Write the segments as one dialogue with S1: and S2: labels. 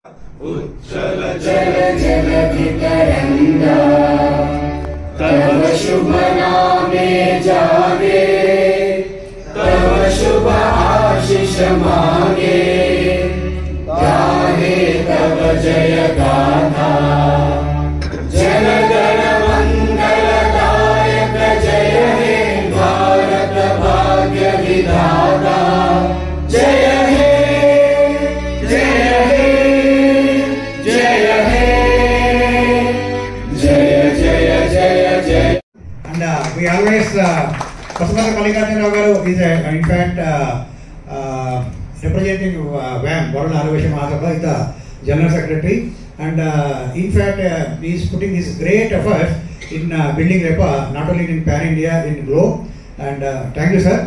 S1: उज्ज्वल जल जलधि तरंगा तव शुभ नामे जागे तव शुभ आशीष मांगे गाहे तव जय गाथा जन गण मंगलदायक जय हे भारत भाग्य विधाता जय हे
S2: we always Pasupata Mallikarjuna Garu is in fact representing WAM, World Arivation Mahasabha, is the General Secretary, and in fact he is putting his great effort in building REPA not only in Pan India, in globe. And thank you, sir.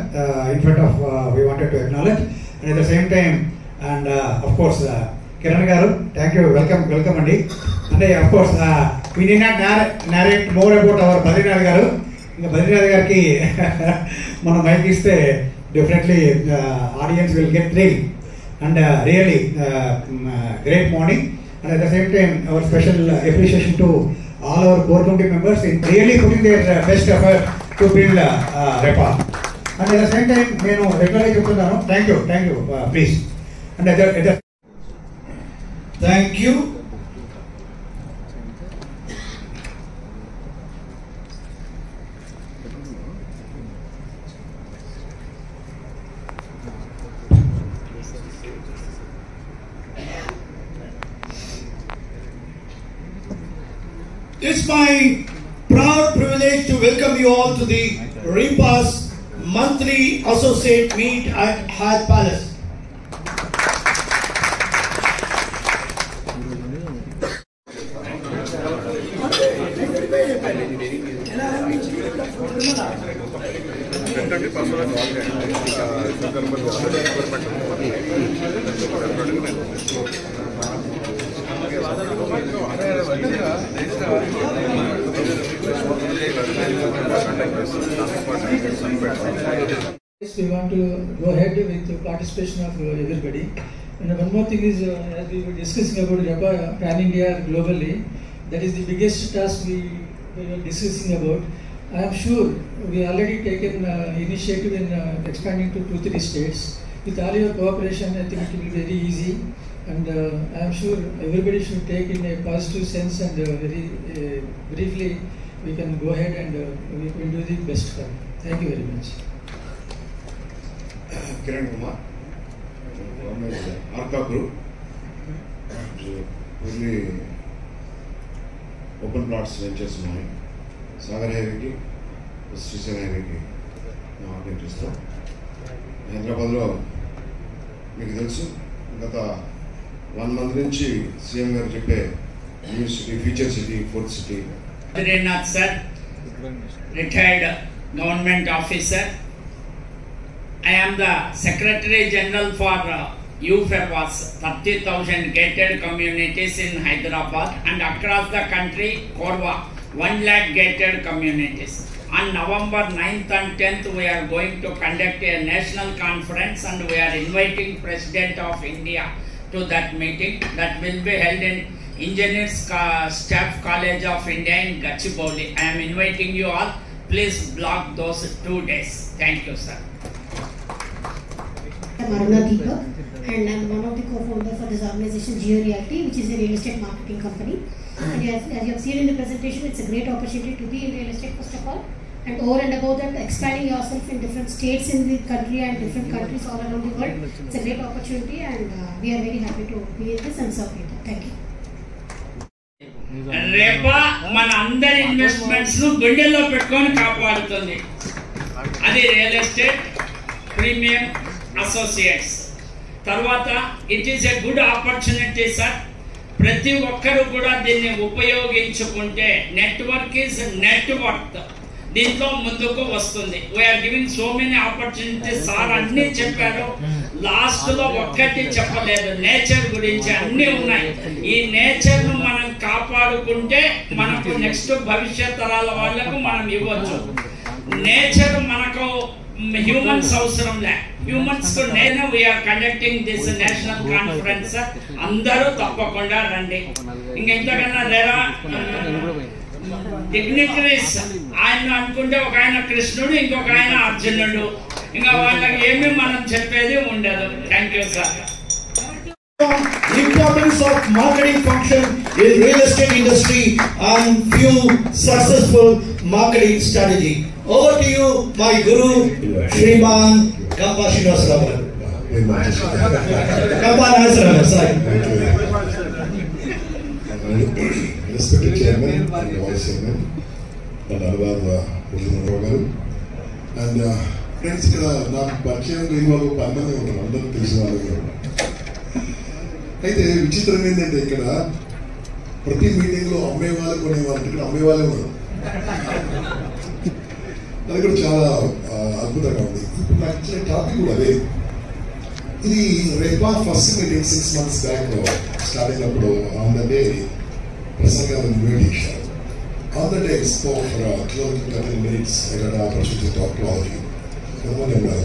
S2: In fact of we wanted to acknowledge, and at the same time, and of course Kiran Garu, thank you, welcome Andi. And of course we need not narrate more about our Badrinath Garu. Badrinath Garki మన mic ఇస్తే definitely audience will get thrilled, and really great morning. And at the same time our special appreciation to all our core committee members in really putting their best effort to build REPA. And at the same time నేను రెగ్యులర్గా చెప్తున్నాను thank you please. And
S3: thank you. It's my proud privilege to welcome you all to the REPA's monthly associate meet at Hyatt Palace.
S4: We want to go ahead with the participation of everybody. And one more thing is, as we were discussing about REPA Pan India globally, that is the biggest task we were discussing about. I am sure we already taken initiative in expanding to 2-3 states. With all your cooperation, I think it will be very easy. And I am sure everybody should take in a positive sense, and very briefly we can go ahead and we will do the best for you. Thank you very much.
S5: Kiran Kumar, Arka Group, only open plots ventures ఉన్నాయి. సాగర్ హైవేకి, శ్రీశైలం హైవేకి market చేస్తాం. హైదరాబాద్లో మీకు తెలుసు గత 1 month నుంచి CM గారు చెప్పే new city, future city, fourth city.
S6: Badrinath sir, retired government officer. I am the Secretary General for UFEPAS, 30,000 gated communities in Hyderabad and across the country, Korwa, 1 lakh gated communities. On November 9th and 10th, we are going to conduct a national conference, and we are inviting President of India to that meeting that will be held in Engineers Staff College of India in Gachibowli. I am inviting you all. Please block those 2 days. Thank you, sir.
S7: I'm Aruna Deepak, and I'm one of the co-founders for this organization, Geo Realty, which is a real estate marketing company. And as you have seen in the presentation, it's a great opportunity to be in real estate first of all, and over and above that, expanding yourself in different states in the country and different countries all around the world. It's a great opportunity, and we are very happy to be in this and serve you. Thank you.
S6: REPA మన అందరి investments ను గుండెల్లో పెట్టుకొని కాపాడుతుంది. అది real estate premium associates. తర్వాత it is a good opportunity sir. ప్రతి ఒక్కరు కూడా దీన్ని ఉపయోగించుకుంటే నెట్వర్క్ ఈజ్ నెట్వర్క్, దీంతో ముందుకు వస్తుంది. We're giving so many opportunities. Sir అన్ని చెప్పారు, లాస్ట్ లో ఒక్కటి చెప్పలేదు, నేచర్ గురించి అన్ని ఉన్నాయి. ఈ నేచర్ ను మనం కాపాడుకుంటే మనకు నెక్స్ట్ భవిష్యత్ తరాల వాళ్ళకు మనం ఇవ్వచ్చు. నేచర్ మనకు హ్యూమన్స్ అవసరం లే. హ్యూమన్స్ నేను we're conducting this national conference. అందరూ తప్పకుండా రండి. ఇంకా ఇంతకన్నా లేరా డిగ్నిటరీస్ ఆయన అనుకుంటే ఒక ఆయన కృష్ణుడు, ఇంకొక ఆయన అర్జునుడు. ఇంకా వాళ్ళకి ఏమీ మనం చెప్పేది ఉండదు. Thank you sir.
S3: Importance of marketing function in real estate industry and few successful marketing strategy. Over to you, my guru, Shriman Kampa Srinivasarao. Kampa Srinivasarao, sorry.
S5: Respected Chairman and Vice Chairman, and Anurag Garu, and friends, ఇక్కడ నాకు పరిచయం లేని వాళ్ళు 10 మంది ఉంటారు, అందరూ తెలిసిన వాళ్ళు. అయితే విచిత్రం ఏంటంటే ఇక్కడ ప్రతి మీటింగ్ లో అమ్మేవాళ్ళు కొనేవాళ్ళు, ఇక్కడ అమ్మేవాళ్ళే ఉన్నారు. అది కూడా చాలా అద్భుతంగా ఉంది. ఇప్పుడు నాకు ఇచ్చిన టాపిక్ కూడా అదే. ఇది రేపా first meeting 6 months back start అయినప్పుడు ఆన్ ద డే ప్రసాద్ గారు ఇన్వైట్ చేశారు. On the day spoke for 12-13 minutes. I got an opportunity to talk to all of you. ఎంతమంది ఉన్నారు?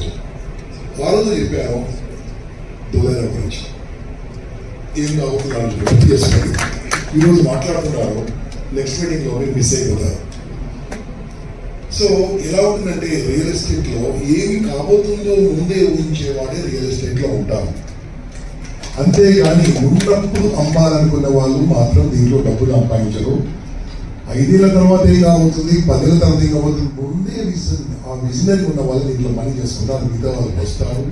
S5: ఆ రోజు చెప్పాను దూరేల గురించి. ఏం అవుతున్నాడు చేసుకోండి. ఈరోజు మాట్లాడుతున్నారు, నెక్స్ట్ మీటింగ్ లో మీరు మిస్ అయిపోతారు. సో ఎలా ఉంటుందంటే రియల్ ఎస్టేట్ లో ఏమి కాబోతుందో ముందే ఊహించేవాడే రియల్ ఎస్టేట్ లో ఉంటారు. అంతేగాని ఉన్నప్పుడు అమ్మాలనుకున్న వాళ్ళు మాత్రం దీంట్లో డబ్బులు సంపాదించరు. 5 ఏళ్ల తర్వాత ఏం కాబోతుంది, 10 ఏళ్ల తర్వాత ఏం కాబోతుంది, ముందే ఆ విజనరీ ఉన్న వాళ్ళు దీంట్లో పని చేసుకుంటారు. మిగతా వాళ్ళు వస్తారు,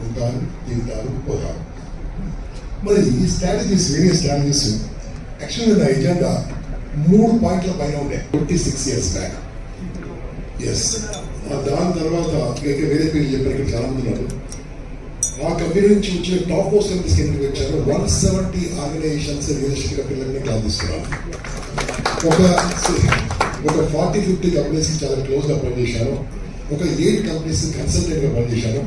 S5: ఉంటారు, తింటారు, పోతారు. మరి ఈ స్ట్రాటజీస్, వేరే స్ట్రాటజీస్ యాక్చువల్గా నా ఎజెండా 3 పాయింట్ల పైన ఉండే 26 years బ్యాక్. ఎస్, దాని తర్వాత ఇంకా వేరే పేరు చెప్పారు, ఇక్కడ చాలా మంది ఉన్నారు. ఆ కంపెనీ నుంచి వచ్చిన టాప్ మోస్ట్ కంపెనీస్ కిందకి వచ్చారు. 170 ఆర్గనైజేషన్స్ రియల్ ఎస్టేట్ కంపెనీలన్నీ క్లాస్ తీసుకున్నారు. ఒక 40-50 కంపెనీస్కి చాలా క్లోజ్గా పనిచేశాను. ఒక 8 కంపెనీస్ కన్సల్టెంట్ గా పనిచేశాను.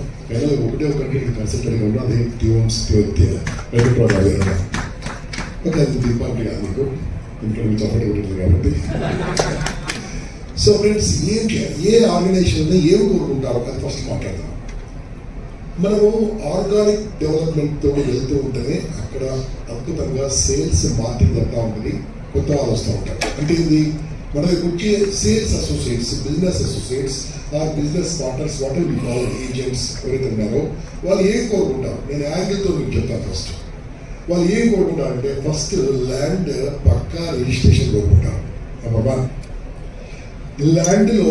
S5: ఒకటే ఒక కంపెనీకి కన్సల్టెంట్ గా అదే ఓకే, అది దీపావళి కాదు మీకు ఇంట్లో చప్పటి ఉంటుంది కాబట్టి. సో ఫ్రెండ్స్, ఏ ఆర్గనైజేషన్ ఏం కోరుకుంటారో అది ఫస్ట్ మాట్లాడదాం. మనము ఆర్గానిక్ డెవలప్మెంట్ తో వెళ్తూ ఉంటేనే అక్కడ అద్భుతంగా సేల్స్ మార్కెటింగ్ జరుగుతూ ఉంటుంది, కొత్త వాళ్ళు వస్తూ ఉంటారు. అంటే ఇది మన దగ్గర వచ్చే sales associates, business associates, business partners, what we call agents ఎవరైతే ఉన్నారో వాళ్ళు ఏం కోరుకుంటారు, నేను యాంగిల్తో మీకు చెప్తాను. ఫస్ట్ వాళ్ళు ఏం కోరుకుంటారంటే ఫస్ట్ ల్యాండ్ పక్కా రిజిస్ట్రేషన్ కోరుకుంటారు. నెంబర్ 1, ల్యాండ్ లో